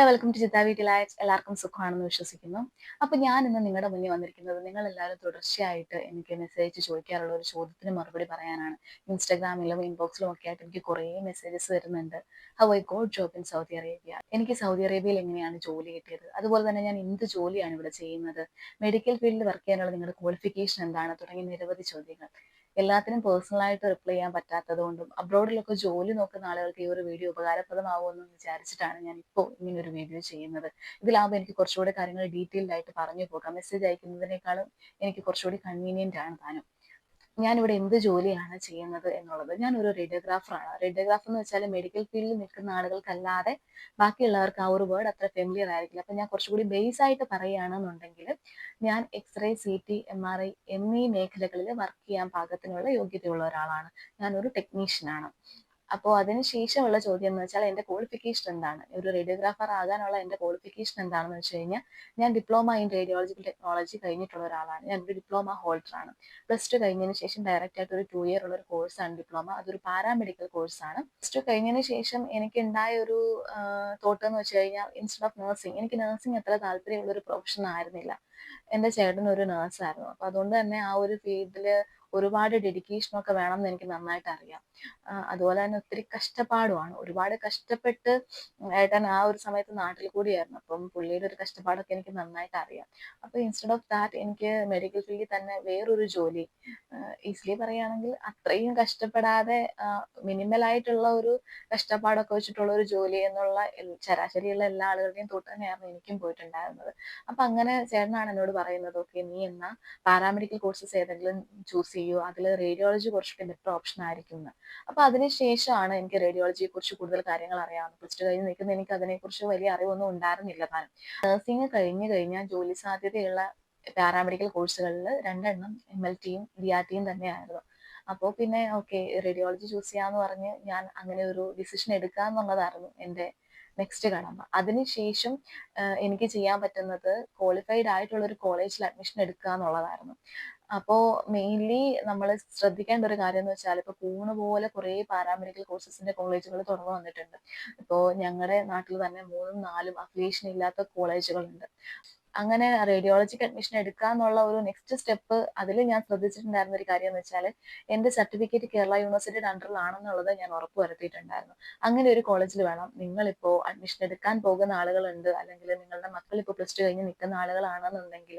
Hello welcome to ചിത്ത വീട്ടിലായ എല്ലാവർക്കും സുഖമാണെന്ന് വിശ്വസിക്കുന്നു. അപ്പോൾ ഞാൻ ഇന്ന് നിങ്ങളുടെ മുന്നിൽ വന്നിരിക്കുന്നത് നിങ്ങളെല്ലാവരും തുടർച്ചയായിട്ട് എനിക്ക് മെസ്സേജ് ചോദിക്കാറുള്ള ഒരു ചോദ്യത്തിന് മറുപടി പറയാനാണ്. ഇൻസ്റ്റാഗ്രാമിലും ഇൻബോക്സിലും ഒക്കെ ആയിട്ട് എനിക്ക് കുറേ മെസ്സേജസ് വരുന്നുണ്ട്. How I got job in Saudi Arabia, എനിക്ക് സൗദി അറേബ്യയിൽ എങ്ങനെയാണ് ജോലി കിട്ടിയത്, അതുപോലെ തന്നെ ഞാൻ എന്ത് ജോലിയാണ് ഇവിടെ ചെയ്യുന്നത്, മെഡിക്കൽ ഫീൽഡിൽ വർക്ക് ചെയ്യാനുള്ള നിങ്ങളുടെ ക്വാളിഫിക്കേഷൻ എന്താണ്, തുടങ്ങിയ നിരവധി ചോദ്യങ്ങൾ. എല്ലാത്തിനും പേഴ്സണലായിട്ട് റിപ്ലൈ ചെയ്യാൻ പറ്റാത്തത് കൊണ്ടും അബ്രോഡിലൊക്കെ ജോലി നോക്കുന്ന ആളുകൾക്ക് ഈ ഒരു വീഡിയോ ഉപകാരപ്രദമാവുമെന്ന് വിചാരിച്ചിട്ടാണ് ഞാൻ ഇപ്പോൾ ഇങ്ങനെ ഒരു വീഡിയോ ചെയ്യുന്നത്. ഇതിലാവുമ്പോൾ എനിക്ക് കുറച്ചുകൂടി കാര്യങ്ങൾ ഡീറ്റെയിൽഡ് ആയിട്ട് പറഞ്ഞു പോകാം. മെസ്സേജ് അയക്കുന്നതിനേക്കാളും എനിക്ക് കുറച്ചുകൂടി കൺവീനിയന്റ് ആണ് താനും. ഞാനിവിടെ എന്ത് ജോലിയാണ് ചെയ്യുന്നത് എന്നുള്ളത്. ഞാനൊരു റേഡിയോഗ്രാഫറാണ്. റേഡിയോഗ്രാഫർ എന്ന് വെച്ചാൽ മെഡിക്കൽ ഫീൽഡിൽ നിൽക്കുന്ന ആളുകൾക്കല്ലാതെ ബാക്കിയുള്ളവർക്ക് ആ ഒരു വേർഡ് അത്ര ഫെമിലിയർ ആയിരിക്കില്ല. അപ്പം ഞാൻ കുറച്ചുകൂടി ബേസ് ആയിട്ട് പറയുകയാണെന്നുണ്ടെങ്കിൽ, ഞാൻ എക്സ്റേ, CT, MRI എന്നീ മേഖലകളിൽ വർക്ക് ചെയ്യാൻ പാകത്തിനുള്ള യോഗ്യതയുള്ള ഒരാളാണ്. ഞാനൊരു ടെക്നീഷ്യനാണ്. അപ്പോൾ അതിന് ശേഷമുള്ള ചോദ്യം എന്ന് വെച്ചാൽ എൻ്റെ ക്വാളിഫിക്കേഷൻ എന്താണ്, ഒരു റേഡിയോഗ്രാഫർ ആകാനുള്ള എൻ്റെ ക്വാളിഫിക്കേഷൻ എന്താണെന്ന് വെച്ച് കഴിഞ്ഞാൽ, ഞാൻ ഡിപ്ലോമ ഇൻ റേഡിയോളജിക്കൽ ടെക്നോളജി കഴിഞ്ഞിട്ടുള്ള ഒരാളാണ്. ഞാനൊരു ഡിപ്ലോമ ഹോൾഡറാണ്. +2 കഴിഞ്ഞതിന് ശേഷം ഡയറക്റ്റ് ആയിട്ട് ഒരു 2 ഇയർ ഉള്ള ഒരു കോഴ്സാണ് ഡിപ്ലോമ. അതൊരു പാരാമെഡിക്കൽ കോഴ്സാണ്. +2 കഴിഞ്ഞതിന് ശേഷം എനിക്ക് ഉണ്ടായ ഒരു തോട്ട് എന്ന് വെച്ച് കഴിഞ്ഞാൽ, ഇൻസ്റ്റെഡ് ഓഫ് നഴ്സിംഗ്, എനിക്ക് നഴ്സിംഗ് അത്ര താല്പര്യമുള്ള ഒരു പ്രൊഫഷൻ ആയിരുന്നില്ല. എൻ്റെ ചേട്ടൻ ഒരു നേഴ്സായിരുന്നു. അപ്പോൾ അതുകൊണ്ട് തന്നെ ആ ഒരു ഫീൽഡിൽ ഒരുപാട് ഡെഡിക്കേഷനൊക്കെ വേണമെന്ന് എനിക്ക് നന്നായിട്ട് അറിയാം. അതുപോലെ തന്നെ ഒത്തിരി കഷ്ടപ്പാടുമാണ്. ഒരുപാട് കഷ്ടപ്പെട്ട് ഏട്ടൻ ആ ഒരു സമയത്ത് നാട്ടിൽ കൂടിയായിരുന്നു. അപ്പം പുള്ളിയുടെ ഒരു കഷ്ടപ്പാടൊക്കെ എനിക്ക് നന്നായിട്ട് അറിയാം. അപ്പോൾ ഇൻസ്റ്റെഡ് ഓഫ് ദാറ്റ് എനിക്ക് മെഡിക്കൽ ഫീൽഡിൽ തന്നെ വേറൊരു ജോലി, ഈസിലി പറയുകയാണെങ്കിൽ അത്രയും കഷ്ടപ്പെടാതെ മിനിമൽ ആയിട്ടുള്ള ഒരു കഷ്ടപ്പാടൊക്കെ വെച്ചിട്ടുള്ള ഒരു ജോലി എന്നുള്ള ശരാശരിയുള്ള എല്ലാ ആളുകളുടെയും തൊട്ട് തന്നെയായിരുന്നു എനിക്കും പോയിട്ടുണ്ടായിരുന്നത്. അപ്പൊ അങ്ങനെ ചേട്ടനാണ് എന്നോട് പറയുന്നത്, ഓക്കെ നീ എന്നാ പാരാമെഡിക്കൽ കോഴ്സസ് ഏതെങ്കിലും ചൂസ് ചെയ്യൂ, അതിൽ റേഡിയോളജി കുറച്ചുകൂടി ബെറ്റർ ഓപ്ഷൻ ആയിരിക്കും എന്ന്. അപ്പൊ അതിനുശേഷമാണ് എനിക്ക് റേഡിയോളജിയെ കുറിച്ച് കൂടുതൽ കാര്യങ്ങൾ അറിയാവുന്നത്. +2 കഴിഞ്ഞ് നിൽക്കുന്ന എനിക്ക് അതിനെക്കുറിച്ച് വലിയ അറിവൊന്നും ഉണ്ടായിരുന്നില്ല താനും. നഴ്സിംഗ് കഴിഞ്ഞ് കഴിഞ്ഞാൽ ജോലി സാധ്യതയുള്ള പാരാമെഡിക്കൽ കോഴ്സുകളിൽ 2 MLTയും DRTയും തന്നെയായിരുന്നു. അപ്പോൾ പിന്നെ ഓക്കെ റേഡിയോളജി ചൂസ് ചെയ്യാന്ന് പറഞ്ഞ് ഞാൻ അങ്ങനെ ഒരു ഡിസിഷൻ എടുക്കുക എന്നുള്ളതായിരുന്നു എൻ്റെ നെക്സ്റ്റ് കടമ. അതിനുശേഷം എനിക്ക് ചെയ്യാൻ പറ്റുന്നത് ക്വാളിഫൈഡ് ആയിട്ടുള്ള ഒരു കോളേജിൽ അഡ്മിഷൻ എടുക്കുക എന്നുള്ളതായിരുന്നു. അപ്പോൾ മെയിൻലി നമ്മൾ ശ്രദ്ധിക്കേണ്ട ഒരു കാര്യം എന്ന് വെച്ചാൽ, ഇപ്പോൾ പൂണ് പോലെ കുറേ പാരാമെഡിക്കൽ കോഴ്സസിന്റെ കോളേജുകൾ തുറന്നു വന്നിട്ടുണ്ട്. ഇപ്പോൾ ഞങ്ങളുടെ നാട്ടിൽ തന്നെ 3ഉം 4ഉം അഫിലിയേഷൻ ഇല്ലാത്ത കോളേജുകളുണ്ട്. അങ്ങനെ റേഡിയോളജിക്ക് അഡ്മിഷൻ എടുക്കുക എന്നുള്ള ഒരു നെക്സ്റ്റ് സ്റ്റെപ്പ്, അതിൽ ഞാൻ ശ്രദ്ധിച്ചിട്ടുണ്ടായിരുന്ന ഒരു കാര്യം എന്ന് വെച്ചാൽ, എൻ്റെ സർട്ടിഫിക്കറ്റ് കേരള യൂണിവേഴ്സിറ്റിയുടെ അണ്ടറിലാണെന്നുള്ളത് ഞാൻ ഉറപ്പ് വരുത്തിയിട്ടുണ്ടായിരുന്നു. അങ്ങനെ ഒരു കോളേജിൽ വേണം നിങ്ങളിപ്പോൾ അഡ്മിഷൻ എടുക്കാൻ പോകുന്ന ആളുകളുണ്ട്, അല്ലെങ്കിൽ നിങ്ങളുടെ മക്കൾ ഇപ്പോൾ +2 കഴിഞ്ഞ് നിൽക്കുന്ന ആളുകളാണെന്നുണ്ടെങ്കിൽ,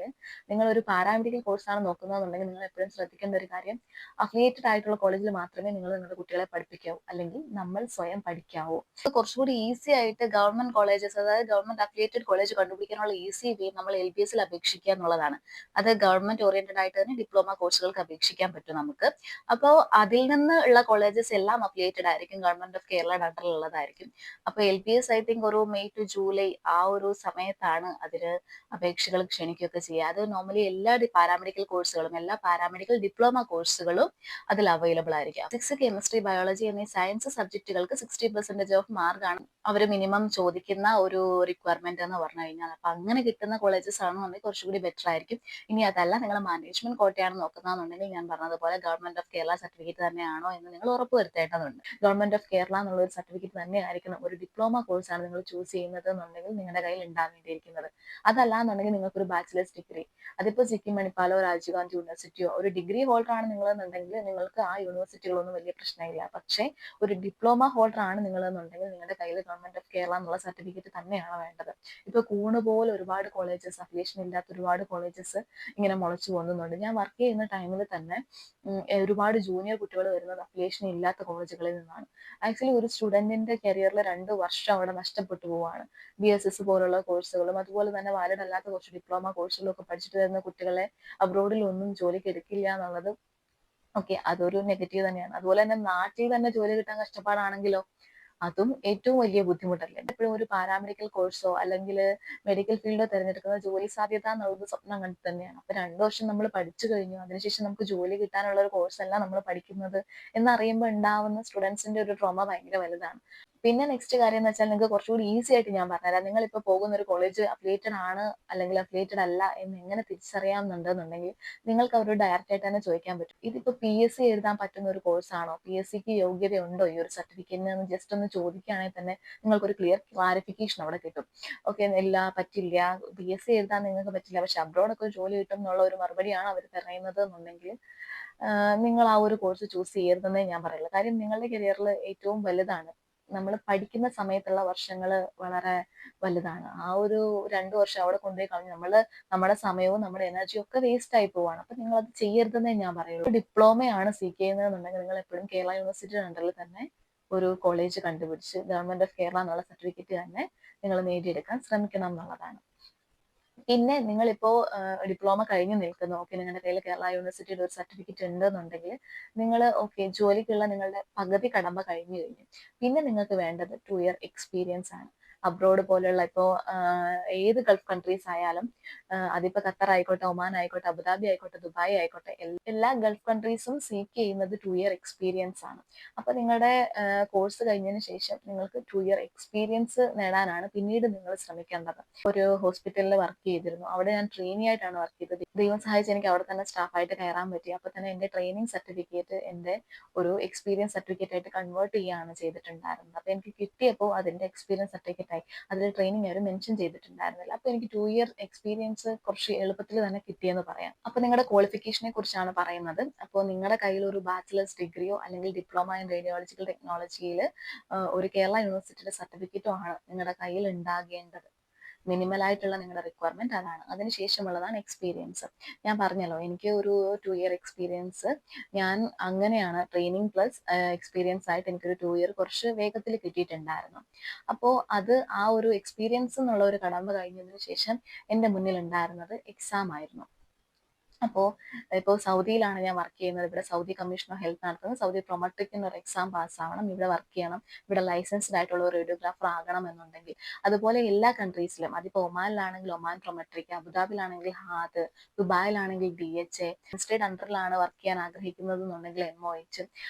നിങ്ങൾ ഒരു പാരാമെഡിക്കൽ കോഴ്സാണ് നോക്കുന്നതെന്നുണ്ടെങ്കിൽ, നിങ്ങൾ എപ്പോഴും ശ്രദ്ധിക്കേണ്ട ഒരു കാര്യം, അഫിലിയേറ്റഡ് ആയിട്ടുള്ള കോളേജിൽ മാത്രമേ നിങ്ങൾ നിങ്ങളുടെ കുട്ടികളെ പഠിപ്പിക്കാവൂ, അല്ലെങ്കിൽ നമ്മൾ സ്വയം പഠിക്കാവൂ. കുറച്ചുകൂടി ഈസി ആയിട്ട് ഗവൺമെന്റ് കോളേജസ്, അതായത് ഗവൺമെന്റ് അഫിലിയേറ്റഡ് കോളേജ് കണ്ടുപിടിക്കാനുള്ള ഈസി വേ നമ്മൾ LBSൽ അപേക്ഷിക്കുക എന്നുള്ളതാണ്. അത് ഗവൺമെന്റ് ഓറിയന്റഡ് ആയിട്ട് തന്നെ ഡിപ്ലോമ കോഴ്സുകൾക്ക് അപേക്ഷിക്കാൻ പറ്റും നമുക്ക്. അപ്പോൾ അതിൽ നിന്ന് ഉള്ള കോളേജസ് എല്ലാം അഫിലിയേറ്റഡ് ആയിരിക്കും, ഗവൺമെന്റ് ഓഫ് കേരളയുടെ അണ്ടറിലുള്ളതായിരിക്കും. അപ്പോൾ LBS ഐ തിങ്ക് ഒരു മെയ് ടു ജൂലൈ ആ ഒരു സമയത്താണ് അതിന് അപേക്ഷകൾ ക്ഷണിക്കുകയൊക്കെ ചെയ്യുക. അത് നോർമലി എല്ലാ പാരാമെഡിക്കൽ കോഴ്സുകളും, എല്ലാ പാരാമെഡിക്കൽ ഡിപ്ലോമ കോഴ്സുകളും അതിൽ അവൈലബിൾ ആയിരിക്കും. ഫിസിക്സ്, കെമിസ്ട്രി, ബയോളജി എന്നീ സയൻസ് സബ്ജക്റ്റുകൾക്ക് 60% ഓഫ് മാർക്കാണ് അവർ മിനിമം ചോദിക്കുന്ന ഒരു റിക്വയർമെന്റ് എന്ന് പറഞ്ഞു കഴിഞ്ഞാൽ. അപ്പൊ അങ്ങനെ കിട്ടുന്ന കോളേജസ് ആണെന്നുണ്ടെങ്കിൽ കുറച്ചുകൂടി ബെറ്റർ ആയിരിക്കും. ഇനി അതല്ല നിങ്ങൾ മാനേജ്മെന്റ് കോട്ടയാണ് നോക്കുന്നതെന്നുണ്ടെങ്കിൽ, ഞാൻ പറഞ്ഞതുപോലെ ഗവൺമെന്റ് ഓഫ് കേരള സർട്ടിഫിക്കറ്റ് തന്നെയാണോ എന്ന് നിങ്ങൾ ഉറപ്പ് വരുത്തേണ്ടതുണ്ട്. ഗവൺമെന്റ് ഓഫ് കേരള എന്നുള്ള ഒരു സർട്ടിഫിക്കറ്റ് തന്നെ ആയിരിക്കണം ഒരു ഡിപ്ലോമ കോഴ്സാണ് നിങ്ങൾ ചൂസ് ചെയ്യുന്നത് എന്നുണ്ടെങ്കിൽ നിങ്ങളുടെ കയ്യിൽ ഉണ്ടാവേണ്ടിയിരിക്കുന്നത്. അതല്ല എന്നുണ്ടെങ്കിൽ നിങ്ങൾക്കൊരു ബാച്ചിലേഴ്സ് ഡിഗ്രി, അതിപ്പോൾ സിക്കിം, മണിപ്പാലോ, രാജീവ് ഗാന്ധി യൂണിവേഴ്സിറ്റിയോ ഒരു ഡിഗ്രി ഹോൾഡർ ആണ് നിങ്ങളെന്നുണ്ടെങ്കിൽ, നിങ്ങൾക്ക് ആ യൂണിവേഴ്സിറ്റികളൊന്നും വലിയ പ്രശ്നമില്ല. പക്ഷേ ഒരു ഡിപ്ലോമ ഹോൾഡർ ആണ് നിങ്ങളെന്നുണ്ടെങ്കിൽ, നിങ്ങളുടെ കയ്യിൽ ഗവൺമെന്റ് ഓഫ് കേരള എന്നുള്ള സർട്ടിഫിക്കറ്റ് തന്നെയാണ് വേണ്ടത്. ഇപ്പൊ കൂണ് പോലെ ഒരുപാട് കോളേജസ്, അഫിലിയേഷൻ ഇല്ലാത്ത ഒരുപാട് കോളേജസ് ഇങ്ങനെ മുളച്ചു പോകുന്നുണ്ട്. ഞാൻ വർക്ക് ചെയ്യുന്ന ടൈമിൽ തന്നെ ഒരുപാട് ജൂനിയർ കുട്ടികൾ വരുന്നത് അഫിലിയേഷൻ ഇല്ലാത്ത കോളേജുകളിൽ നിന്നാണ്. ആക്ച്വലി ഒരു സ്റ്റുഡന്റിന്റെ കരിയറിൽ 2 വർഷം അവിടെ നഷ്ടപ്പെട്ടു പോവാണ്. BSS പോലുള്ള കോഴ്സുകളും അതുപോലെ തന്നെ വാലിഡ് അല്ലാത്ത കുറച്ച് ഡിപ്ലോമ കോഴ്സുകളും ഒക്കെ പഠിച്ചിട്ട് വരുന്ന കുട്ടികളെ അബ്രോഡിൽ ഒന്നും ജോലിക്ക് എടുക്കില്ല എന്നുള്ളത് ഓക്കെ, അതൊരു നെഗറ്റീവ് തന്നെയാണ്. അതുപോലെ തന്നെ നാട്ടിൽ തന്നെ ജോലി കിട്ടാൻ കഷ്ടപ്പാടാണെങ്കിലോ, അതും ഏറ്റവും വലിയ ബുദ്ധിമുട്ടല്ലേ. എപ്പോഴും ഒരു പാരാമെഡിക്കൽ കോഴ്സോ അല്ലെങ്കിൽ മെഡിക്കൽ ഫീൽഡോ തിരഞ്ഞെടുക്കുന്നത് ജോലി സാധ്യത എന്നുള്ളത് സ്വപ്നം കണ്ടു തന്നെയാണ്. അപ്പൊ 2 വർഷം നമ്മൾ പഠിച്ചു കഴിഞ്ഞു, അതിനുശേഷം നമുക്ക് ജോലി കിട്ടാനുള്ള ഒരു കോഴ്സ് അല്ല നമ്മൾ പഠിക്കുന്നത് എന്നറിയുമ്പോൾ ഉണ്ടാവുന്ന സ്റ്റുഡൻസിന്റെ ഒരു ട്രോമ ഭയങ്കര വലുതാണ്. പിന്നെ നെക്സ്റ്റ് കാര്യം എന്ന് വെച്ചാൽ, നിങ്ങൾക്ക് കുറച്ചുകൂടി ഈസി ആയിട്ട് ഞാൻ പറഞ്ഞുതരാം. നിങ്ങളിപ്പോൾ പോകുന്ന ഒരു കോളേജ് അഫിലിയേറ്റഡ് ആണ് അല്ലെങ്കിൽ അഫിലിയേറ്റഡ് അല്ല എന്ന് എങ്ങനെ തിരിച്ചറിയാമെന്നുണ്ടെന്നുണ്ടെങ്കിൽ, നിങ്ങൾക്ക് അവരോട് ഡയറക്റ്റ് ആയിട്ട് തന്നെ ചോദിക്കാൻ പറ്റും. ഇതിപ്പോ PSC എഴുതാൻ പറ്റുന്ന ഒരു കോഴ്സാണോ, PSCക്ക് യോഗ്യതയുണ്ടോ ഈ ഒരു സർട്ടിഫിക്കറ്റിന് എന്ന് ജസ്റ്റ് ഒന്ന് ചോദിക്കുകയാണെങ്കിൽ തന്നെ നിങ്ങൾക്കൊരു ക്ലിയർ ക്ലാരിഫിക്കേഷൻ അവിടെ കിട്ടും. ഓക്കെ, ഇല്ല പറ്റില്ല, PSC എഴുതാൻ നിങ്ങൾക്ക് പറ്റില്ല, പക്ഷെ അബ്രോഡൊക്കെ ഒരു ജോലി കിട്ടും എന്നുള്ള ഒരു മറുപടിയാണ് അവർ പറയുന്നത് എന്നുണ്ടെങ്കിൽ നിങ്ങൾ ആ ഒരു കോഴ്സ് ചൂസ് ചെയ്യരുതെന്നേ ഞാൻ പറയുള്ളൂ. കാര്യം നിങ്ങളുടെ കരിയറിൽ ഏറ്റവും വലുതാണ് നമ്മൾ പഠിക്കുന്ന സമയത്തുള്ള വർഷങ്ങൾ വളരെ വലുതാണ്. ആ ഒരു 2 വർഷം അവിടെ കൊണ്ടുപോയി കളഞ്ഞ് നമ്മുടെ സമയവും നമ്മുടെ എനർജിയും ഒക്കെ വേസ്റ്റ് ആയി പോവാണ്. അപ്പൊ നിങ്ങൾ അത് ചെയ്യരുതെന്നേ ഞാൻ പറയുള്ളൂ. ഡിപ്ലോമയാണ് സീക്ക് ചെയ്യുന്നതെന്നുണ്ടെങ്കിൽ നിങ്ങൾ എപ്പോഴും കേരള യൂണിവേഴ്സിറ്റിയുടെ അണ്ടറിൽ തന്നെ ഒരു കോളേജ് കണ്ടുപിടിച്ച് ഗവൺമെന്റ് ഓഫ് കേരള എന്നുള്ള സർട്ടിഫിക്കറ്റ് തന്നെ നിങ്ങൾ നേടിയെടുക്കാൻ ശ്രമിക്കണം എന്നുള്ളതാണ്. പിന്നെ നിങ്ങളിപ്പോ ഡിപ്ലോമ കഴിഞ്ഞ് നിൽക്കുന്നു, ഓക്കെ, നിങ്ങളുടെ കയ്യിൽ കേരള യൂണിവേഴ്സിറ്റിയുടെ ഒരു സർട്ടിഫിക്കറ്റ് ഉണ്ടെന്നുണ്ടെങ്കിൽ നിങ്ങൾ ഓക്കെ ജോലിക്കുള്ള നിങ്ങളുടെ പകുതി കടമ്പ കഴിഞ്ഞു. പിന്നെ നിങ്ങൾക്ക് വേണ്ടത് 2 ഇയർ എക്സ്പീരിയൻസ് ആണ്. അബ്രോഡ് പോലെയുള്ള ഇപ്പോൾ ഏത് ഗൾഫ് കൺട്രീസ് ആയാലും അതിപ്പോ ഖത്തർ ആയിക്കോട്ടെ, ഒമാൻ ആയിക്കോട്ടെ, അബുദാബി ആയിക്കോട്ടെ, ദുബായ് ആയിക്കോട്ടെ, എല്ലാ ഗൾഫ് കൺട്രീസും സീക്ക് ചെയ്യുന്നത് 2 ഇയർ എക്സ്പീരിയൻസ് ആണ്. അപ്പൊ നിങ്ങളുടെ കോഴ്സ് കഴിഞ്ഞതിന് ശേഷം നിങ്ങൾക്ക് 2 ഇയർ എക്സ്പീരിയൻസ് നേടാനാണ് പിന്നീട് നിങ്ങൾ ശ്രമിക്കേണ്ടത്. ഒരു ഹോസ്പിറ്റലിൽ വർക്ക് ചെയ്തിരുന്നു, അവിടെ ഞാൻ ട്രെയിനി ആയിട്ടാണ് വർക്ക് ചെയ്തത്. ദൈവം സഹായിച്ച് എനിക്ക് അവിടെ തന്നെ സ്റ്റാഫായിട്ട് കയറാൻ പറ്റി. അപ്പൊ തന്നെ എന്റെ ട്രെയിനിങ് സർട്ടിഫിക്കറ്റ് എന്റെ ഒരു എക്സ്പീരിയൻസ് സർട്ടിഫിക്കറ്റ് ആയിട്ട് കൺവേർട്ട് ചെയ്യുകയാണ് ചെയ്തിട്ടുണ്ടായിരുന്നത്. അപ്പൊ എനിക്ക് കിട്ടിയപ്പോൾ അതിന്റെ എക്സ്പീരിയൻസ് സർട്ടിഫിക്കറ്റ് ആയി, അതിൽ ട്രെയിനിങ് അവർ മെൻഷൻ ചെയ്തിട്ടുണ്ടായിരുന്നില്ല. അപ്പൊ എനിക്ക് 2 ഇയർ എക്സ്പീരിയൻസ് കുറച്ച് എളുപ്പത്തിൽ തന്നെ കിട്ടിയെന്ന് പറയാം. അപ്പൊ നിങ്ങളുടെ ക്വാളിഫിക്കേഷനെ കുറിച്ചാണ് പറയുന്നത്. അപ്പോൾ നിങ്ങളുടെ കയ്യിൽ ഒരു ബാച്ചിലേഴ്സ് ഡിഗ്രിയോ അല്ലെങ്കിൽ ഡിപ്ലോമ ഇൻ റേഡിയോളജിക്കൽ ടെക്നോളജിയിൽ ഒരു കേരള യൂണിവേഴ്സിറ്റിയുടെ സർട്ടിഫിക്കറ്റോ ആണ് നിങ്ങളുടെ കയ്യിൽ ഉണ്ടാകേണ്ടത്. മിനിമൽ ആയിട്ടുള്ള നിങ്ങളുടെ റിക്വയർമെന്റ് അതാണ്. അതിനുശേഷമുള്ളതാണ് എക്സ്പീരിയൻസ്. ഞാൻ പറഞ്ഞല്ലോ, എനിക്ക് ഒരു 2 ഇയർ എക്സ്പീരിയൻസ് ഞാൻ അങ്ങനെയാണ് ട്രെയിനിങ് പ്ലസ് എക്സ്പീരിയൻസ് ആയിട്ട് എനിക്കൊരു 2 ഇയർ കുറച്ച് വേഗത്തിൽ കിട്ടിയിട്ടുണ്ടായിരുന്നു. അപ്പോൾ അത് ആ ഒരു എക്സ്പീരിയൻസ് എന്നുള്ള ഒരു കടമ്പ കഴിഞ്ഞതിന് ശേഷം എൻ്റെ മുന്നിൽ ഉണ്ടായിരുന്നത് എക്സാം ആയിരുന്നു. അപ്പോൾ ഇപ്പോൾ സൗദിയിലാണ് ഞാൻ വർക്ക് ചെയ്യുന്നത്. ഇവിടെ സൗദി കമ്മീഷൻ ഓഫ് ഹെൽത്ത് നടത്തുന്നത്. സൗദി പ്രൊമട്രിക് എന്നൊരു എക്സാം പാസ്സാവണം, ഇവിടെ വർക്ക് ചെയ്യണം, ഇവിടെ ലൈസൻസ്ഡ് ആയിട്ടുള്ള ഒരു റേഡിയോഗ്രാഫർ ആകണം എന്നുണ്ടെങ്കിൽ. അതുപോലെ എല്ലാ കൺട്രീസിലും, അതിപ്പോൾ ഒമാനിലാണെങ്കിൽ ഒമാൻ പ്രൊമട്രിക്, അബുദാബിയിലാണെങ്കിൽ ഹാദ്, ദുബായിലാണെങ്കിൽ DHA, സ്റ്റേറ്റ് അണ്ടറിലാണ് വർക്ക് ചെയ്യാൻ ആഗ്രഹിക്കുന്നത് എന്നുണ്ടെങ്കിൽ MOH,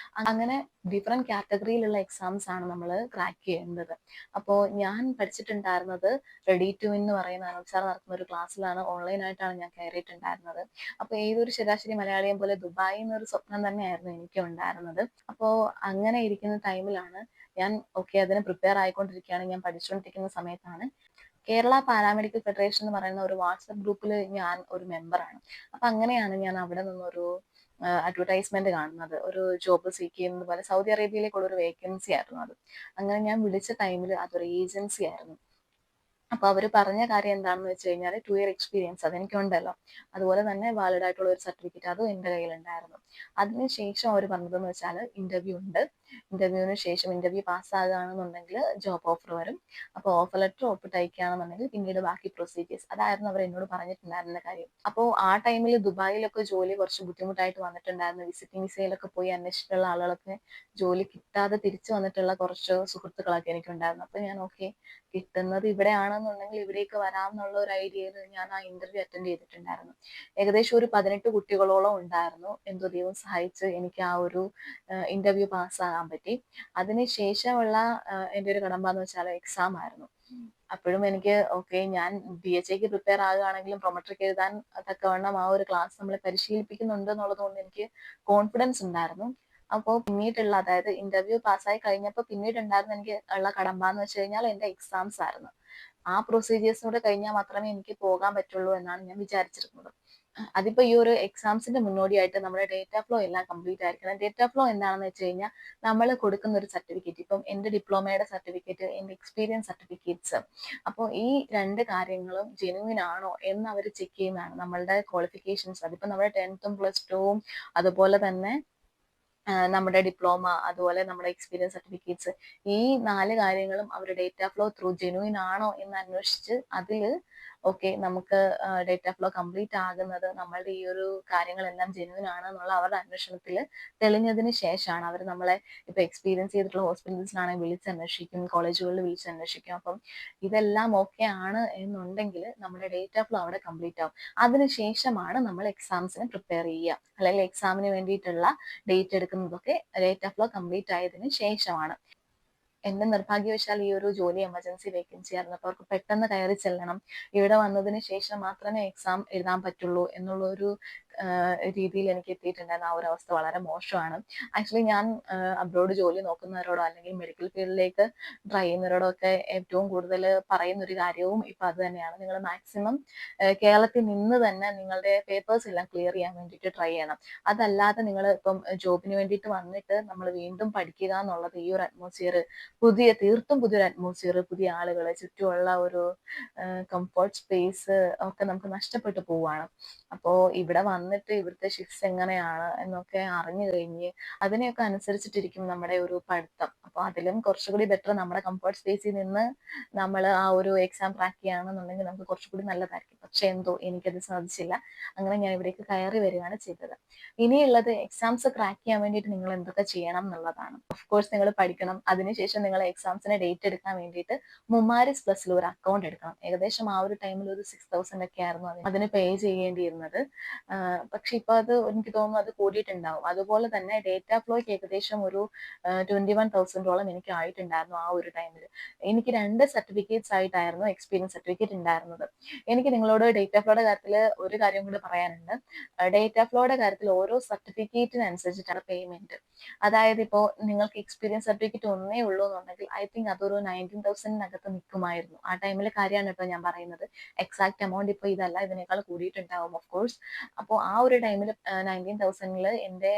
അങ്ങനെ ഡിഫറെന്റ് കാറ്റഗറിയിലുള്ള എക്സാംസ് ആണ് നമ്മൾ ക്രാക്ക് ചെയ്യേണ്ടത്. അപ്പോൾ ഞാൻ പഠിച്ചിട്ടുണ്ടായിരുന്നത് റെഡി ടു എന്ന് പറയുന്ന അനൂപ് സാർ നടത്തുന്ന ഒരു ക്ലാസ്സിലാണ്, ഓൺലൈനായിട്ടാണ് ഞാൻ കയറിയിട്ടുണ്ടായിരുന്നത്. അപ്പൊ ഏതൊരു ശരാശരി മലയാളിയെ പോലെ ദുബായ് എന്നൊരു സ്വപ്നം തന്നെയായിരുന്നു എനിക്ക് ഉണ്ടായിരുന്നത്. അപ്പോ അങ്ങനെ ഇരിക്കുന്ന ടൈമിലാണ് ഞാൻ ഓക്കെ അതിന് പ്രിപ്പയർ ആയിക്കൊണ്ടിരിക്കുകയാണ്, ഞാൻ പഠിച്ചുകൊണ്ടിരിക്കുന്ന സമയത്താണ് കേരള പാരാമെഡിക്കൽ ഫെഡറേഷൻ എന്ന് പറയുന്ന ഒരു വാട്സപ്പ് ഗ്രൂപ്പിൽ ഞാൻ ഒരു മെമ്പറാണ്. അപ്പൊ അങ്ങനെയാണ് ഞാൻ അവിടെ നിന്നൊരു അഡ്വർടൈസ്മെന്റ് കാണുന്നത്, ഒരു ജോബ് സീക്ക് ചെയ്യുന്നത് പോലെ സൗദി അറേബ്യയിലേക്കുള്ള ഒരു വേക്കൻസി ആയിരുന്നു അത്. അങ്ങനെ ഞാൻ വിളിച്ച ടൈമിൽ അതൊരു ഏജൻസി ആയിരുന്നു. അപ്പൊ അവര് പറഞ്ഞ കാര്യം എന്താണെന്ന് വെച്ച് കഴിഞ്ഞാൽ 2 ഇയർ എക്സ്പീരിയൻസ് അതെനിക്കുണ്ടല്ലോ, അതുപോലെ തന്നെ വാലിഡ് ആയിട്ടുള്ള ഒരു സർട്ടിഫിക്കറ്റ് അതും എൻ്റെ കയ്യിലുണ്ടായിരുന്നു. അതിനുശേഷം അവർ പറഞ്ഞതെന്ന് വെച്ചാൽ ഇന്റർവ്യൂ ഉണ്ട്, ഇന്റർവ്യൂവിന് ശേഷം ഇന്റർവ്യൂ പാസ്സാകുകയാണെന്നുണ്ടെങ്കിൽ ജോബ് ഓഫർ വരും. അപ്പോൾ ഓഫർ ലെറ്റർ ഒപ്പിട്ട് അയക്കുകയാണെന്നുണ്ടെങ്കിൽ പിന്നീട് ബാക്കി പ്രൊസീജിയേഴ്സ്, അതായിരുന്നു അവർ എന്നോട് പറഞ്ഞിട്ടുണ്ടായിരുന്ന കാര്യം. അപ്പോൾ ആ ടൈമിൽ ദുബായിലൊക്കെ ജോലി കുറച്ച് ബുദ്ധിമുട്ടായിട്ട് വന്നിട്ടുണ്ടായിരുന്നു. വിസിറ്റിംഗ് വിസയിലൊക്കെ പോയി അന്വേഷിച്ചിട്ടുള്ള ആളുകളൊക്കെ ജോലി കിട്ടാതെ തിരിച്ചു വന്നിട്ടുള്ള കുറച്ച് സുഹൃത്തുക്കളൊക്കെ എനിക്കുണ്ടായിരുന്നു. അപ്പൊ ഞാൻ ഓക്കെ, കിട്ടുന്നത് ഇവിടെയാണെന്നുണ്ടെങ്കിൽ ഇവിടേക്ക് വരാം എന്നുള്ള ഒരു ഐഡിയയിൽ ഞാൻ ആ ഇന്റർവ്യൂ അറ്റൻഡ് ചെയ്തിട്ടുണ്ടായിരുന്നു. ഏകദേശം ഒരു 18 കുട്ടികളോളം ഉണ്ടായിരുന്നു. എന്തോ ദൈവം സഹായിച്ച് എനിക്ക് ആ ഒരു ഇന്റർവ്യൂ പാസ്സാകാൻ പറ്റി. അതിനുശേഷമുള്ള എൻ്റെ ഒരു കടമ്പ എന്ന് വെച്ചാൽ എക്സാം ആയിരുന്നു. അപ്പോഴും എനിക്ക് ഓക്കെ, ഞാൻ DHAക്ക് പ്രിപ്പയർ ആകുകയാണെങ്കിലും പ്രൊമട്രിക് എഴുതാൻ തക്കവണ്ണം ആ ഒരു ക്ലാസ് നമ്മളെ പരിശീലിപ്പിക്കുന്നുണ്ട് എന്നുള്ളത് കൊണ്ട് എനിക്ക് കോൺഫിഡൻസ് ഉണ്ടായിരുന്നു. അപ്പോൾ പിന്നീടുള്ള, അതായത് ഇന്റർവ്യൂ പാസ്സായി കഴിഞ്ഞപ്പോൾ പിന്നീട് ഉണ്ടായിരുന്ന എനിക്ക് ഉള്ള കടമ്പ എന്ന് വെച്ച് കഴിഞ്ഞാൽ എൻ്റെ എക്സാംസ് ആയിരുന്നു. ആ പ്രൊസീജിയേഴ്സിലൂടെ കഴിഞ്ഞാൽ മാത്രമേ എനിക്ക് പോകാൻ പറ്റുള്ളൂ എന്നാണ് ഞാൻ വിചാരിച്ചിരുന്നത്. അതിപ്പോ ഈ ഒരു എക്സാംസിന്റെ മുന്നോടിയായിട്ട് നമ്മുടെ ഡേറ്റ ഫ്ലോ എല്ലാം കംപ്ലീറ്റ് ആയിരിക്കണം. ഡേറ്റ ഫ്ലോ എന്താണെന്ന് വെച്ച് കഴിഞ്ഞാൽ നമ്മൾ കൊടുക്കുന്ന ഒരു സർട്ടിഫിക്കറ്റ്, ഇപ്പം എന്റെ ഡിപ്ലോമയുടെ സർട്ടിഫിക്കറ്റ്, എന്റെ എക്സ്പീരിയൻസ് സർട്ടിഫിക്കറ്റ്സ്, അപ്പോൾ ഈ 2 കാര്യങ്ങളും ജെനുവിൻ ആണോ എന്ന് അവർ ചെക്ക് ചെയ്യുന്നതാണ്. നമ്മളുടെ ക്വാളിഫിക്കേഷൻസ്, അതിപ്പോ നമ്മുടെ 10th പ്ലസ് 2 അതുപോലെ തന്നെ നമ്മുടെ ഡിപ്ലോമ, അതുപോലെ നമ്മുടെ എക്സ്പീരിയൻസ് സർട്ടിഫിക്കറ്റ്സ്, ഈ 4 കാര്യങ്ങളും അവർ ഡേറ്റ ഫ്ലോ ത്രൂ ജെനുവിൻ ആണോ എന്ന് അന്വേഷിച്ച് അതിൽ ഓക്കെ നമുക്ക് ഡേറ്റ ഫ്ലോ കംപ്ലീറ്റ് ആകുന്നത് നമ്മളുടെ ഈ ഒരു കാര്യങ്ങളെല്ലാം ജെനുവിൻ ആണ് എന്നുള്ള അവരുടെ അന്വേഷണത്തിൽ തെളിഞ്ഞതിന് ശേഷമാണ് അവർ നമ്മളെ ഇപ്പൊ എക്സ്പീരിയൻസ് ചെയ്തിട്ടുള്ള ഹോസ്പിറ്റൽസിലാണെങ്കിൽ വിളിച്ചന്വേഷിക്കും, കോളേജുകളിൽ വിളിച്ചന്വേഷിക്കും. അപ്പം ഇതെല്ലാം ഓക്കെ ആണ് എന്നുണ്ടെങ്കിൽ നമ്മുടെ ഡേറ്റ ഫ്ലോ അവിടെ കംപ്ലീറ്റ് ആവും. അതിനുശേഷമാണ് നമ്മൾ എക്സാംസിന് പ്രിപ്പയർ ചെയ്യുക, അല്ലെങ്കിൽ എക്സാമിന് വേണ്ടിയിട്ടുള്ള ഡേറ്റ് എടുക്കുന്നതൊക്കെ ഡേറ്റ ഫ്ലോ കംപ്ലീറ്റ് ആയതിനു ശേഷമാണ്. എന്റെ നിർഭാഗ്യവശാൽ ഈ ഒരു ജോലി എമർജൻസി വേക്കൻസി ആയിരുന്നു. അപ്പൊ അവർക്ക് പെട്ടെന്ന് കയറി ചെല്ലണം, ഇവിടെ വന്നതിന് ശേഷം മാത്രമേ എക്സാം എഴുതാൻ പറ്റുള്ളൂ എന്നുള്ള ഒരു രീതിയിൽ എനിക്ക് എത്തിയിട്ടുണ്ടായിരുന്ന ആ ഒരു അവസ്ഥ വളരെ മോശമാണ്. ആക്ച്വലി ഞാൻ അബ്രോഡ് ജോലി നോക്കുന്നവരോടോ അല്ലെങ്കിൽ മെഡിക്കൽ ഫീൽഡിലേക്ക് ട്രൈ ചെയ്യുന്നവരോടോ ഒക്കെ ഏറ്റവും കൂടുതൽ പറയുന്ന ഒരു കാര്യവും ഇപ്പൊ അത് തന്നെയാണ്. നിങ്ങൾ മാക്സിമം കേരളത്തിൽ നിന്ന് തന്നെ നിങ്ങളുടെ പേപ്പേഴ്സ് എല്ലാം ക്ലിയർ ചെയ്യാൻ വേണ്ടിയിട്ട് ട്രൈ ചെയ്യണം. അതല്ലാതെ നിങ്ങൾ ഇപ്പം ജോബിന് വേണ്ടിയിട്ട് വന്നിട്ട് നമ്മൾ വീണ്ടും പഠിക്കുക എന്നുള്ളത് ഈ ഒരു അറ്റ്മോസ്ഫിയർ തീർത്തും പുതിയൊരു അറ്റ്മോസ്ഫിയർ, പുതിയ ആളുകൾ, ചുറ്റുമുള്ള ഒരു കംഫോർട്ട് സ്പേസ് ഒക്കെ നമുക്ക് നഷ്ടപ്പെട്ടു പോവാണ്. അപ്പോൾ ഇവിടെ വന്നിട്ട് ഇവിടുത്തെ ഷിഫ്റ്റ്സ് എങ്ങനെയാണ് എന്നൊക്കെ അറിഞ്ഞു കഴിഞ്ഞ് അതിനെയൊക്കെ അനുസരിച്ചിട്ടിരിക്കും നമ്മുടെ ഒരു പഠിത്തം. അപ്പോൾ അതിലും കുറച്ചുകൂടി ബെറ്റർ നമ്മുടെ കംഫോർട്ട് സ്പേസിൽ നിന്ന് നമ്മൾ ആ ഒരു എക്സാം ക്രാക്ക് ചെയ്യുകയാണെന്നുണ്ടെങ്കിൽ നമുക്ക് കുറച്ചുകൂടി നല്ലതായിരിക്കും. പക്ഷെ എന്തോ എനിക്കത് സാധിച്ചില്ല. അങ്ങനെ ഞാൻ ഇവിടേക്ക് കയറി വരികയാണ് ചെയ്തത്. ഇനിയുള്ളത് എക്സാംസ് ക്രാക്ക് ചെയ്യാൻ വേണ്ടിയിട്ട് നിങ്ങൾ എന്തൊക്കെ ചെയ്യണം എന്നുള്ളതാണ്. ഓഫ് കോഴ്സ് നിങ്ങൾ പഠിക്കണം. അതിനുശേഷം നിങ്ങൾ എക്സാംസിന് ഡേറ്റ് എടുക്കാൻ വേണ്ടിയിട്ട് മുമാരിസ് പ്ലസിൽ ഒരു അക്കൗണ്ട് എടുക്കണം. ഏകദേശം ആ ഒരു ടൈമിൽ ഒരു 6000 ഒക്കെ ആയിരുന്നു അതിന് പേ ചെയ്യേണ്ടിയിരുന്നത്. പക്ഷെ ഇപ്പൊ അത് എനിക്ക് തോന്നുന്നു അത് കൂടിയിട്ടുണ്ടാവും. അതുപോലെ തന്നെ ഡേറ്റ ഫ്ലോയ്ക്ക് ഏകദേശം ഒരു 21,000ഓളം എനിക്ക് ആയിട്ടുണ്ടായിരുന്നു ആ ഒരു ടൈമിൽ. എനിക്ക് 2 സർട്ടിഫിക്കറ്റ്സ് ആയിട്ടായിരുന്നു എക്സ്പീരിയൻസ് സർട്ടിഫിക്കറ്റ് ഉണ്ടായിരുന്നത്. എനിക്ക് നിങ്ങളോട് ഡേറ്റ ഫ്ലോയുടെ കാര്യത്തിൽ ഒരു കാര്യം കൂടി പറയാനുണ്ട്. ഡേറ്റ ഫ്ലോയുടെ കാര്യത്തിൽ ഓരോ സർട്ടിഫിക്കറ്റിനനുസരിച്ചിട്ടാണ് പേയ്മെന്റ്. അതായത് ഇപ്പോൾ നിങ്ങൾക്ക് എക്സ്പീരിയൻസ് സർട്ടിഫിക്കറ്റ് ഒന്നേ ഉള്ളൂ എന്നുണ്ടെങ്കിൽ ഐ തിങ്ക് അതൊരു 19,000-നകത്ത് നിൽക്കുമായിരുന്നു. ആ ടൈമിലെ കാര്യമാണ് ഇപ്പോൾ ഞാൻ പറയുന്നത്. എക്സാക്ട് എമൗണ്ട് ഇപ്പോൾ ഇതല്ല, ഇതിനേക്കാൾ കൂടിയിട്ടുണ്ടാവും ഓഫ് കോഴ്സ്. അപ്പോൾ ആ ഒരു ടൈമിൽ 19,000-ൽ എൻ്റെ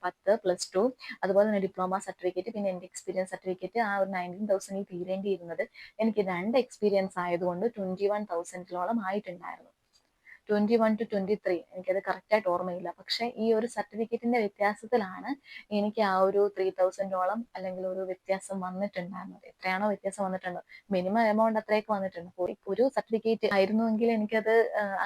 10+2 അതുപോലെ തന്നെ ഡിപ്ലോമ സർട്ടിഫിക്കറ്റ് പിന്നെ എൻ്റെ എക്സ്പീരിയൻസ് സർട്ടിഫിക്കറ്റ് ആ ഒരു 19,000-ൽ തീരേണ്ടിയിരുന്നത് എനിക്ക് 2 എക്സ്പീരിയൻസ് ആയതുകൊണ്ട് 21,000-ഓളം ആയിട്ടുണ്ടായിരുന്നു. 21 to 23 എനിക്കത് കറക്റ്റായിട്ട് ഓർമ്മയില്ല. പക്ഷെ ഈ ഒരു സർട്ടിഫിക്കറ്റിന്റെ വ്യത്യാസത്തിലാണ് എനിക്ക് ആ ഒരു 3,000ഓളം അല്ലെങ്കിൽ ഒരു വ്യത്യാസം വന്നിട്ടുണ്ടായിരുന്നത്. എത്രയാണോ വ്യത്യാസം വന്നിട്ടുണ്ടോ, മിനിമം എമൗണ്ട് അത്രയൊക്കെ വന്നിട്ടുണ്ട്. ഒരു സർട്ടിഫിക്കറ്റ് ആയിരുന്നുവെങ്കിൽ എനിക്കത്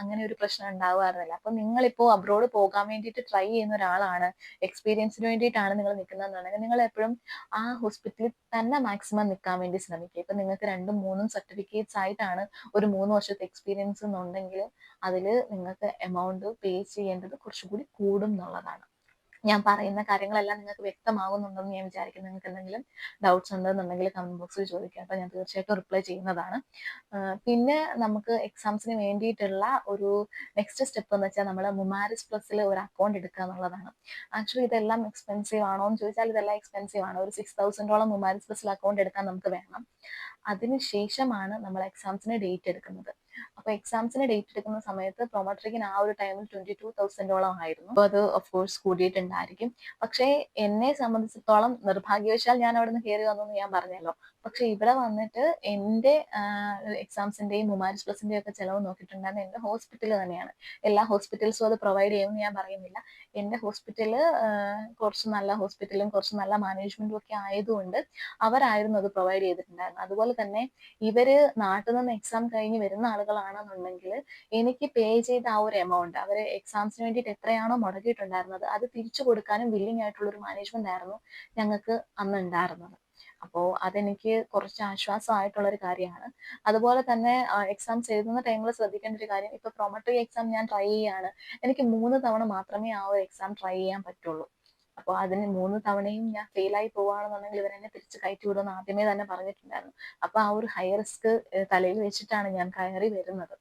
അങ്ങനെ ഒരു പ്രശ്നം ഉണ്ടാവാറില്ല. അപ്പൊ നിങ്ങളിപ്പോ അബ്രോഡ് പോകാൻ വേണ്ടിയിട്ട് ട്രൈ ചെയ്യുന്ന ഒരാളാണ്, എക്സ്പീരിയൻസിന് വേണ്ടിയിട്ടാണ് നിങ്ങൾ നിൽക്കുന്നതെന്നുണ്ടെങ്കിൽ നിങ്ങൾ എപ്പോഴും ആ ഹോസ്പിറ്റലിൽ തന്നെ മാക്സിമം നിൽക്കാൻ വേണ്ടി ശ്രമിക്കുക. ഇപ്പൊ നിങ്ങൾക്ക് 2ഉം 3ഉം സർട്ടിഫിക്കറ്റ്സ് ആയിട്ടാണ് ഒരു 3 വർഷത്തെ എക്സ്പീരിയൻസ് എന്നുണ്ടെങ്കിൽ അതിൽ നിങ്ങൾക്ക് എമൗണ്ട് പേ ചെയ്യേണ്ടത് കുറച്ചുകൂടി കൂടും എന്നുള്ളതാണ്. ഞാൻ പറയുന്ന കാര്യങ്ങളെല്ലാം നിങ്ങൾക്ക് വ്യക്തമാകുന്നുണ്ടെന്ന് ഞാൻ വിചാരിക്കുന്നു. നിങ്ങൾക്ക് എന്തെങ്കിലും ഡൗട്ട്സ് ഉണ്ടെന്നുണ്ടെങ്കിൽ കമന്റ് ബോക്സിൽ ചോദിക്കാം. അപ്പോൾ ഞാൻ തീർച്ചയായിട്ടും റിപ്ലൈ ചെയ്യുന്നതാണ്. പിന്നെ നമുക്ക് എക്സാംസിന് വേണ്ടിയിട്ടുള്ള ഒരു നെക്സ്റ്റ് സ്റ്റെപ്പ് എന്ന് വെച്ചാൽ നമ്മൾ മുമാരിസ് പ്ലസിൽ ഒരു അക്കൗണ്ട് എടുക്കുക എന്നുള്ളതാണ്. ആക്ച്വലി ഇതെല്ലാം എക്സ്പെൻസീവ് ആണോ എന്ന് ചോദിച്ചാൽ ഇതെല്ലാം എക്സ്പെൻസീവ് ആണ്. ഒരു 6,000ഓളം മുമാരിസ് പ്ലസിൽ അക്കൗണ്ട് എടുക്കാൻ നമുക്ക് വേണം. അതിനുശേഷമാണ് നമ്മൾ എക്സാംസിന് ഡേറ്റ് എടുക്കുന്നത്. അപ്പൊ എക്സാംസിന് ഡേറ്റ് എടുക്കുന്ന സമയത്ത് പ്രൊമോട്ടറിക്കിന് ആ ഒരു ടൈമിൽ 22,000ഓളം ആയിരുന്നു. അപ്പൊ അത് ഓഫ് കോഴ്സ് കൂടിയിട്ടുണ്ടായിരിക്കും. പക്ഷേ എന്നെ സംബന്ധിച്ചിടത്തോളം നിർഭാഗ്യവശാൽ ഞാൻ അവിടെ നിന്ന് കയറി വന്നു എന്ന് ഞാൻ പറഞ്ഞല്ലോ. പക്ഷെ ഇവിടെ വന്നിട്ട് എൻ്റെ എക്സാംസിന്റെയും മുമാരിസ് പ്ലസിന്റെയും ഒക്കെ ചെലവ് നോക്കിയിട്ടുണ്ടായിരുന്നത് എൻ്റെ ഹോസ്പിറ്റൽ തന്നെയാണ്. എല്ലാ ഹോസ്പിറ്റൽസും അത് പ്രൊവൈഡ് ചെയ്യുമെന്ന് ഞാൻ പറയുന്നില്ല. എൻ്റെ ഹോസ്പിറ്റല് കുറച്ച് നല്ല ഹോസ്പിറ്റലും കുറച്ച് നല്ല മാനേജ്മെന്റും ഒക്കെ ആയതുകൊണ്ട് അവരായിരുന്നു അത് പ്രൊവൈഡ് ചെയ്തിട്ടുണ്ടായിരുന്നത്. അതുപോലെ തന്നെ ഇവര് നാട്ടിൽ നിന്ന് എക്സാം കഴിഞ്ഞ് വരുന്ന ആളുകളാണെന്നുണ്ടെങ്കിൽ എനിക്ക് പേ ചെയ്ത ആ ഒരു എമൗണ്ട് അവര് എക്സാംസിന് വേണ്ടിയിട്ട് എത്രയാണോ മുടക്കിയിട്ടുണ്ടായിരുന്നത് അത് തിരിച്ചു കൊടുക്കാനും വില്ലിങ് ആയിട്ടുള്ള ഒരു മാനേജ്മെന്റ് ആയിരുന്നു ഞങ്ങൾക്ക് അന്ന് ഉണ്ടായിരുന്നത്. അപ്പോൾ അതെനിക്ക് കുറച്ച് ആശ്വാസമായിട്ടുള്ള ഒരു കാര്യമാണ്. അതുപോലെ തന്നെ എക്സാംസ് എഴുതുന്ന ടൈമിൽ ശ്രദ്ധിക്കേണ്ട ഒരു കാര്യം, ഇപ്പൊ പ്രൊമോട്ടറി എക്സാം ഞാൻ ട്രൈ ചെയ്യാണ്, എനിക്ക് 3 തവണ മാത്രമേ ആ ഒരു എക്സാം ട്രൈ ചെയ്യാൻ പറ്റുള്ളൂ. അപ്പോൾ അതിന് 3 തവണയും ഞാൻ ഫെയിലായി പോവുകയാണെന്നുണ്ടെങ്കിൽ ഇവരെന്നെ തിരിച്ച് കയറ്റി വിടുമെന്ന് ആദ്യമേ തന്നെ പറഞ്ഞിട്ടുണ്ടായിരുന്നു. അപ്പൊ ആ ഒരു ഹൈ റിസ്ക് തലയിൽ വെച്ചിട്ടാണ് ഞാൻ കയറി വരുന്നത്.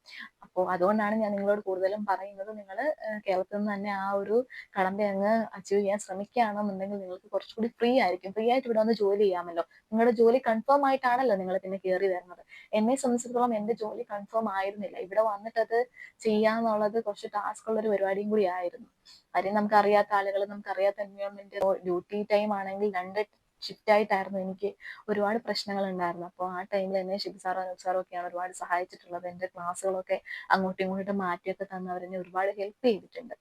അപ്പോൾ അതുകൊണ്ടാണ് ഞാൻ നിങ്ങളോട് കൂടുതലും പറയുന്നത്, നിങ്ങൾ കേരളത്തിൽ നിന്ന് തന്നെ ആ ഒരു കടമ്പ അങ്ങ് അച്ചീവ് ചെയ്യാൻ ശ്രമിക്കുകയാണെന്നുണ്ടെങ്കിൽ നിങ്ങൾക്ക് കുറച്ചുകൂടി ഫ്രീ ആയിരിക്കും. ഫ്രീ ആയിട്ട് ഇവിടെ വന്ന് ജോലി ചെയ്യാമല്ലോ. നിങ്ങളുടെ ജോലി കൺഫേം ആയിട്ടാണല്ലോ നിങ്ങൾ പിന്നെ കയറി വരുന്നത്. എന്നെ സംബന്ധിച്ചിടത്തോളം എന്റെ ജോലി കൺഫേം ആയിരുന്നില്ല. ഇവിടെ വന്നിട്ടത് ചെയ്യാന്നുള്ളത് കുറച്ച് ടാസ്ക് ഉള്ള ഒരു പരിപാടിയും കൂടി ആയിരുന്നു. കാര്യം നമുക്കറിയാത്ത ആളുകൾ, നമുക്കറിയാത്ത എൻവയോൺമെന്റ്, ഡ്യൂട്ടി ടൈം ആണെങ്കിൽ 2 ഷിഫ്റ്റ് ആയിട്ടായിരുന്നു എനിക്ക് ഒരുപാട് പ്രശ്നങ്ങൾ ഉണ്ടായിരുന്നു. അപ്പോൾ ആ ടൈമിൽ എന്നെ ഷിബു സാറും അനൂപ് സാറും ഒക്കെയാണ് ഒരുപാട് സഹായിച്ചിട്ടുള്ളത്. എൻ്റെ ക്ലാസ്സുകളൊക്കെ അങ്ങോട്ടും ഇങ്ങോട്ടും മാറ്റിയൊക്കെ തന്ന് അവരെന്നെ ഒരുപാട് ഹെൽപ്പ് ചെയ്തിട്ടുണ്ട്.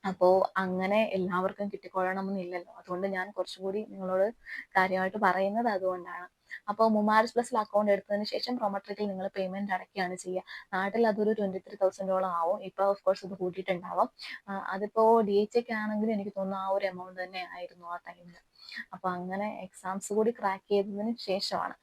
അപ്പോൾ അങ്ങനെ എല്ലാവർക്കും കിട്ടിക്കൊള്ളണമെന്നില്ലല്ലോ. അതുകൊണ്ട് ഞാൻ കുറച്ചുകൂടി നിങ്ങളോട് കാര്യമായിട്ട് പറയുന്നത് അതുകൊണ്ടാണ്. അപ്പോൾ മുമാരിസ് പ്ലസിൽ അക്കൗണ്ട് എടുത്തതിന് ശേഷം പ്രൊമോട്ടറിക്കിൽ നിങ്ങൾ പേയ്മെന്റ് അടയ്ക്കുകയാണ് ചെയ്യുക. നാട്ടിൽ അതൊരു 23,000ഓളം ആവും. ഇപ്പൊ ഓഫ് കോഴ്സ് ഇത് കൂട്ടിയിട്ടുണ്ടാവും. അതിപ്പോ DHA ആണെങ്കിൽ എനിക്ക് തോന്നുന്നു ആ ഒരു എമൗണ്ട് തന്നെ ആയിരുന്നു ആ ടൈമിൽ. അപ്പൊ അങ്ങനെ എക്സാംസ് കൂടി ക്രാക്ക് ചെയ്തതിന് ശേഷമാണ്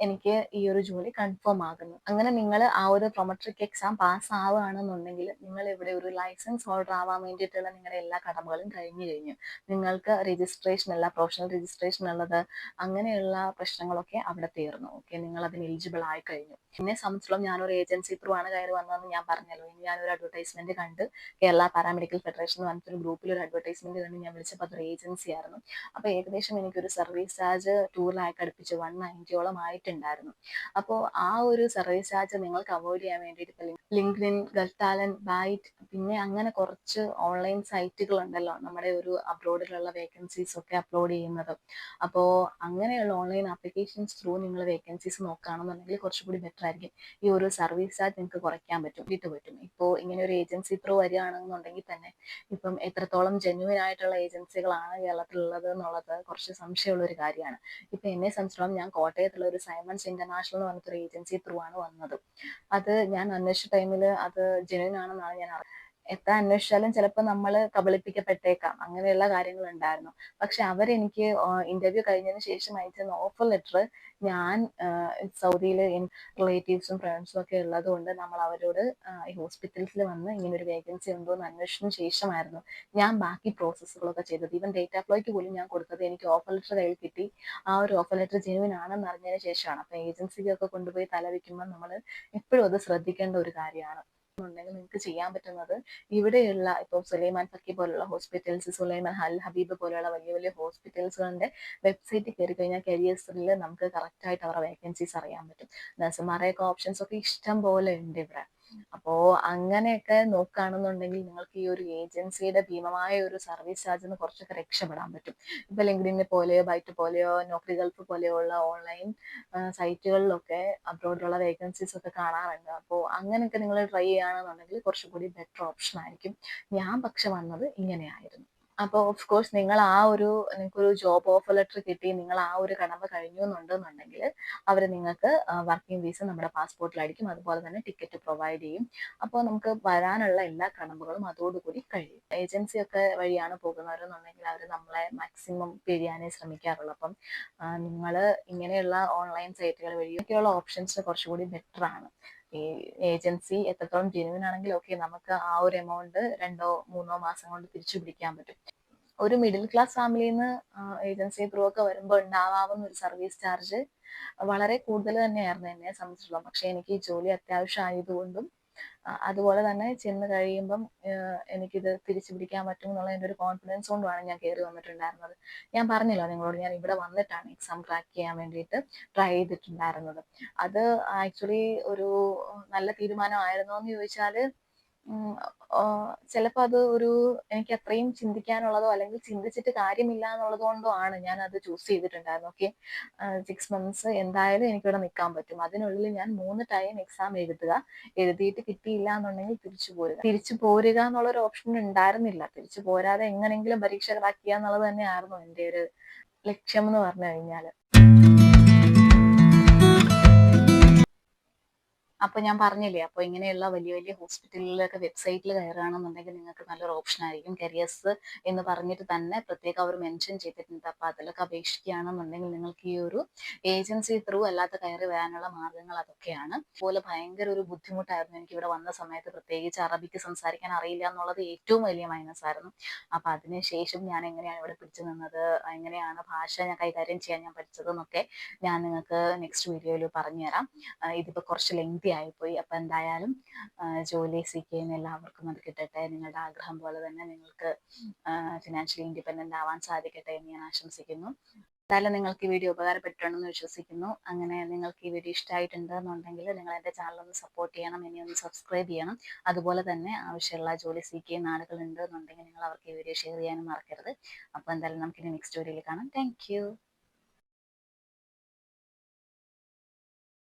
എനിക്ക് ഈ ഒരു ജോലി കൺഫേം ആകുന്നു. അങ്ങനെ നിങ്ങൾ ആ ഒരു പ്രൊമട്രിക് എക്സാം പാസ് ആവുകയാണെന്നുണ്ടെങ്കിൽ നിങ്ങൾ ഇവിടെ ഒരു ലൈസൻസ് ഹോൾഡർ ആവാൻ വേണ്ടിയിട്ടുള്ള നിങ്ങളുടെ എല്ലാ കടമകളും കഴിഞ്ഞു. നിങ്ങൾക്ക് രജിസ്ട്രേഷൻ ഉള്ള പ്രൊഫഷണൽ രജിസ്ട്രേഷൻ ഉള്ളത് അങ്ങനെയുള്ള പ്രശ്നങ്ങളൊക്കെ അവിടെ തീർന്നു. ഓക്കെ, നിങ്ങൾ അതിന് എലിജിബിൾ ആയി കഴിഞ്ഞു. എന്നെ സംബന്ധിച്ചിടത്തോളം ഞാനൊരു ഏജൻസി ത്രൂ ആണ് കയറി വന്നതെന്ന് ഞാൻ പറഞ്ഞല്ലോ. ഞാനൊരു അഡ്വർടൈസ്മെന്റ് കണ്ട് കേരള പാരാമെഡിക്കൽ ഫെഡറേഷൻ എന്ന് പറഞ്ഞിട്ടൊരു ഗ്രൂപ്പിൽ ഒരു അഡ്വർടൈസ്മെന്റ് കണ്ട് ഞാൻ വിളിച്ചപ്പോൾ അതൊരു ഏജൻസി ആയിരുന്നു. അപ്പൊ ഏകദേശം എനിക്കൊരു സർവീസ് ചാർജ് 2 lakh അടുപ്പിച്ച് 190ഓളം ആയിട്ടുണ്ടായിരുന്നു. അപ്പോൾ ആ ഒരു സർവീസ് ചാർജ് നിങ്ങൾക്ക് അവോയ്ഡ് ചെയ്യാൻ വേണ്ടിയിട്ട് ഇപ്പൊ ലിങ്ക്ഡിൻ, ഗൾടാലന്റ്, ബൈറ്റ്, പിന്നെ അങ്ങനെ കുറച്ച് ഓൺലൈൻ സൈറ്റുകൾ ഉണ്ടല്ലോ നമ്മുടെ ഒരു അബ്രോഡിലുള്ള വേക്കൻസീസ് ഒക്കെ അപ്ലോഡ് ചെയ്യുന്നത്. അപ്പോൾ അങ്ങനെയുള്ള ഓൺലൈൻ ആപ്ലിക്കേഷൻസ് ത്രൂ നിങ്ങൾ വേക്കൻസീസ് നോക്കുകയാണെന്നുണ്ടെങ്കിൽ കുറച്ചുകൂടി ബെറ്റർ ആയിരിക്കും. ഈ ഒരു സർവീസ് ചാർജ് നിങ്ങൾക്ക് കുറയ്ക്കാൻ പറ്റും. ഇപ്പോൾ ഇങ്ങനെ ഒരു ഏജൻസി ത്രൂ വരികയാണെന്നുണ്ടെങ്കിൽ തന്നെ ഇപ്പം എത്രത്തോളം ജെന്യുവൻ ആയിട്ടുള്ള ഏജൻസികളാണ് കേരളത്തിലുള്ളത് എന്നുള്ളത് കുറച്ച് സംശയമുള്ള ഒരു കാര്യമാണ്. ഇപ്പൊ എന്നെ സംബന്ധിച്ചിടത്തോളം ഞാൻ കോട്ടയത്തുള്ള ഒരു സൈമൺസ് ഇന്റർനാഷണൽ എന്ന് പറഞ്ഞിട്ടൊരു ഏജൻസി ത്രൂ ആണ് വന്നത്. അത് ഞാൻ അന്വേഷിച്ച ടൈമിൽ അത് ജെന്യുവൻ ആണെന്നാണ് ഞാൻ എത്ര അന്വേഷിച്ചാലും ചിലപ്പോൾ നമ്മൾ കബളിപ്പിക്കപ്പെട്ടേക്കാം, അങ്ങനെയുള്ള കാര്യങ്ങൾ ഉണ്ടായിരുന്നു. പക്ഷെ അവരെനിക്ക് ഇന്റർവ്യൂ കഴിഞ്ഞതിന് ശേഷം അയച്ച ഓഫർ ലെറ്റർ ഞാൻ സൗദിയിൽ റിലേറ്റീവ്സും ഫ്രണ്ട്സും ഒക്കെ ഉള്ളത് കൊണ്ട് നമ്മൾ അവരോട് ഈ ഹോസ്പിറ്റൽസിൽ വന്ന് ഇങ്ങനെ ഒരു വേക്കൻസി ഉണ്ടോ എന്ന് അന്വേഷിച്ചതിന് ശേഷമായിരുന്നു ഞാൻ ബാക്കി പ്രോസസ്സുകളൊക്കെ ചെയ്തത്. ഈവൻ ഡേറ്റാ ഫ്ലോയ്ക്ക് പോലും ഞാൻ കൊടുത്തത് എനിക്ക് ഓഫർ ലെറ്റർ കയ്യിൽ കിട്ടി, ആ ഒരു ഓഫർ ലെറ്റർ ജെന്യുവൻ ആണെന്ന് അറിഞ്ഞതിന് ശേഷമാണ്. അപ്പൊ ഏജൻസിക്കൊക്കെ കൊണ്ടുപോയി തല വെക്കുമ്പോൾ നമ്മൾ എപ്പോഴും അത് ശ്രദ്ധിക്കേണ്ട ഒരു കാര്യമാണ്. ഉണ്ടെങ്കിൽ നിങ്ങൾക്ക് ചെയ്യാൻ പറ്റുന്നത് ഇവിടെയുള്ള ഇപ്പോൾ സുലൈമാൻ ഫക്കി പോലുള്ള ഹോസ്പിറ്റൽസ്, സുലൈമാൻ അൽ ഹബീബ് പോലെയുള്ള വലിയ വലിയ ഹോസ്പിറ്റൽസുകളുടെ വെബ്സൈറ്റിൽ കയറി കഴിഞ്ഞാൽ കരിയേഴ്സിൽ നമുക്ക് കറക്റ്റ് ആയിട്ട് അവരുടെ വേക്കൻസീസ് അറിയാൻ പറ്റും. നഴ്സുമാരെയൊക്കെ ഓപ്ഷൻസ് ഒക്കെ ഇഷ്ടം പോലെ ഉണ്ട് ഇവിടെ. അപ്പോ അങ്ങനെയൊക്കെ നോക്കുകയാണെന്നുണ്ടെങ്കിൽ നിങ്ങൾക്ക് ഈ ഒരു ഏജൻസിയുടെ ഭീമമായ ഒരു സർവീസ് ചാർജിൽ നിന്ന് കുറച്ചൊക്കെ രക്ഷപ്പെടാൻ പറ്റും. ഇപ്പൊ ലിങ്ക്ഡിനെ പോലെയോ ബൈറ്റ് പോലെയോ നോക്കറി ഗൾഫ് പോലെയുള്ള ഓൺലൈൻ സൈറ്റുകളിലൊക്കെ അബ്രോഡിലുള്ള വേക്കൻസീസ് ഒക്കെ കാണാറുണ്ട്. അപ്പോൾ അങ്ങനെയൊക്കെ നിങ്ങൾ ട്രൈ ചെയ്യുകയാണെന്നുണ്ടെങ്കിൽ കുറച്ചുകൂടി ബെറ്റർ ഓപ്ഷൻ ആയിരിക്കും. ഞാൻ പക്ഷെ വന്നത് ഇങ്ങനെയായിരുന്നു. അപ്പോൾ ഓഫ് കോഴ്സ് നിങ്ങൾക്കൊരു ജോബ് ഓഫർ ലെറ്റർ കിട്ടി, നിങ്ങൾ ആ ഒരു കടമ്പ കഴിഞ്ഞു എന്നുണ്ടെന്നുണ്ടെങ്കിൽ അവർ നിങ്ങൾക്ക് വർക്കിംഗ് വീസ നമ്മുടെ പാസ്പോർട്ടിലായിരിക്കും, അതുപോലെ തന്നെ ടിക്കറ്റ് പ്രൊവൈഡ് ചെയ്യും. അപ്പോൾ നമുക്ക് വരാനുള്ള എല്ലാ കടമ്പകളും അതോടുകൂടി കഴിയും. ഏജൻസി ഒക്കെ വഴിയാണ് പോകുന്നവരെന്നുണ്ടെങ്കിൽ അവർ നമ്മളെ മാക്സിമം പിഴിയാനേ ശ്രമിക്കാറുള്ളൂ. അപ്പം നിങ്ങൾ ഇങ്ങനെയുള്ള ഓൺലൈൻ സൈറ്റുകൾ വഴിയൊക്കെയുള്ള ഓപ്ഷൻസ് കുറച്ചുകൂടി ബെറ്റർ ആണ്. ഈ ഏജൻസി എത്രത്തോളം ജെന്യുവൻ ആണെങ്കിലും ഓക്കെ, നമുക്ക് ആ ഒരു എമൗണ്ട് 2 or 3 മാസം കൊണ്ട് തിരിച്ചു പിടിക്കാൻ പറ്റും. ഒരു മിഡിൽ ക്ലാസ് ഫാമിലിയിൽ നിന്ന് ഏജൻസി ത്രൂ ഒക്കെ വരുമ്പോൾ ഉണ്ടാവാവുന്ന ഒരു സർവീസ് ചാർജ് വളരെ കൂടുതൽ തന്നെയായിരുന്നു എന്നെ സംബന്ധിച്ചിടത്തോളം. പക്ഷെ എനിക്ക് ഈ ജോലി അത്യാവശ്യം ആയതുകൊണ്ടും അതുപോലെ തന്നെ ചെന്ന് കഴിയുമ്പം എനിക്കിത് തിരിച്ചു പിടിക്കാൻ പറ്റും എന്നുള്ള എൻ്റെ ഒരു കോൺഫിഡൻസ് കൊണ്ടുമാണ് ഞാൻ കയറി വന്നിട്ടുണ്ടായിരുന്നത്. ഞാൻ പറഞ്ഞല്ലോ നിങ്ങളോട്, ഞാൻ ഇവിടെ വന്നിട്ടാണ് എക്സാം ക്രാക്ക് ചെയ്യാൻ വേണ്ടിയിട്ട് ട്രൈ ചെയ്തിട്ടുണ്ടായിരുന്നത്. അത് ആക്ച്വലി ഒരു നല്ല തീരുമാനമായിരുന്നോ എന്ന് ചോദിച്ചാൽ ചിലപ്പോൾ അത് എനിക്ക് അത്രയും ചിന്തിക്കാനുള്ളതോ അല്ലെങ്കിൽ ചിന്തിച്ചിട്ട് കാര്യമില്ല എന്നുള്ളത് കൊണ്ടോ ആണ് ഞാൻ അത് ചൂസ് ചെയ്തിട്ടുണ്ടായിരുന്നു. ഓക്കെ, 6 months എന്തായാലും എനിക്കിവിടെ നിൽക്കാൻ പറ്റും, അതിനുള്ളിൽ ഞാൻ 3 ടൈം എക്സാം എഴുതിയിട്ട് കിട്ടിയില്ല എന്നുണ്ടെങ്കിൽ തിരിച്ചു പോരുക എന്നുള്ള ഒരു ഓപ്ഷൻ ഉണ്ടായിരുന്നില്ല. തിരിച്ചു പോരാതെ എങ്ങനെങ്കിലും പരീക്ഷ ക്രാക്ക് ചെയ്യുക എന്നുള്ളത് തന്നെയായിരുന്നു എൻ്റെ ഒരു ലക്ഷ്യം എന്ന് പറഞ്ഞു കഴിഞ്ഞാൽ. അപ്പൊ ഞാൻ പറഞ്ഞില്ലേ, അപ്പൊ ഇങ്ങനെയുള്ള വലിയ വലിയ ഹോസ്പിറ്റലിലൊക്കെ വെബ്സൈറ്റിൽ കയറുകയാണെന്നുണ്ടെങ്കിൽ നിങ്ങൾക്ക് നല്ലൊരു ഓപ്ഷൻ ആയിരിക്കും. കരിയേഴ്സ് എന്ന് പറഞ്ഞിട്ട് തന്നെ പ്രത്യേകം അവർ മെൻഷൻ ചെയ്തിട്ടുണ്ട്. അപ്പൊ അതിലൊക്കെ അപേക്ഷിക്കുകയാണെന്നുണ്ടെങ്കിൽ നിങ്ങൾക്ക് ഈ ഒരു ഏജൻസി ത്രൂ അല്ലാത്ത കയറി വരാനുള്ള മാർഗങ്ങൾ അതൊക്കെയാണ്. അതുപോലെ ഭയങ്കര ഒരു ബുദ്ധിമുട്ടായിരുന്നു എനിക്ക് ഇവിടെ വന്ന സമയത്ത്, പ്രത്യേകിച്ച് അറബിക്ക് സംസാരിക്കാൻ അറിയില്ല എന്നുള്ളത് ഏറ്റവും വലിയ മൈനസ് ആയിരുന്നു. അപ്പൊ അതിനുശേഷം ഞാൻ എങ്ങനെയാണ് ഇവിടെ പിടിച്ചു നിന്നത്, എങ്ങനെയാണ് ഭാഷ ഞാൻ കൈകാര്യം ചെയ്യാൻ ഞാൻ പഠിച്ചതെന്നൊക്കെ ഞാൻ നിങ്ങൾക്ക് നെക്സ്റ്റ് വീഡിയോയിൽ പറഞ്ഞുതരാം. ഇതിപ്പോ കുറച്ച് ലെങ്തി ആയിപ്പോയി. അപ്പൊ എന്തായാലും ജോലി സീക്ക് ചെയ്യുന്ന എല്ലാവർക്കും അത് കിട്ടട്ടെ. നിങ്ങളുടെ ആഗ്രഹം പോലെ തന്നെ നിങ്ങൾക്ക് ഫിനാൻഷ്യലി ഇൻഡിപെൻഡന്റ് ആവാൻ സാധിക്കട്ടെ എന്ന് ഞാൻ ആശംസിക്കുന്നു. എന്തായാലും നിങ്ങൾക്ക് ഈ വീഡിയോ ഉപകാരപ്പെട്ടിട്ടുണ്ടെന്ന് വിശ്വസിക്കുന്നു. അങ്ങനെ നിങ്ങൾക്ക് ഈ വീഡിയോ ഇഷ്ടമായിട്ടുണ്ട് എന്നുണ്ടെങ്കിൽ നിങ്ങൾ എൻ്റെ ചാനൽ ഒന്ന് സപ്പോർട്ട് ചെയ്യണം, എന്നെ ഒന്ന് സബ്സ്ക്രൈബ് ചെയ്യണം. അതുപോലെ തന്നെ ആവശ്യമുള്ള ജോലി സീക്ക് ചെയ്യുന്ന ആളുകൾ ഉണ്ട് എന്നുണ്ടെങ്കിൽ നിങ്ങൾ അവർക്ക് ഈ വീഡിയോ ഷെയർ ചെയ്യാനും മറക്കരുത്. അപ്പോൾ എന്തായാലും നമുക്കിനി നെക്സ്റ്റ് വീഡിയോയിൽ കാണാം. Thank you.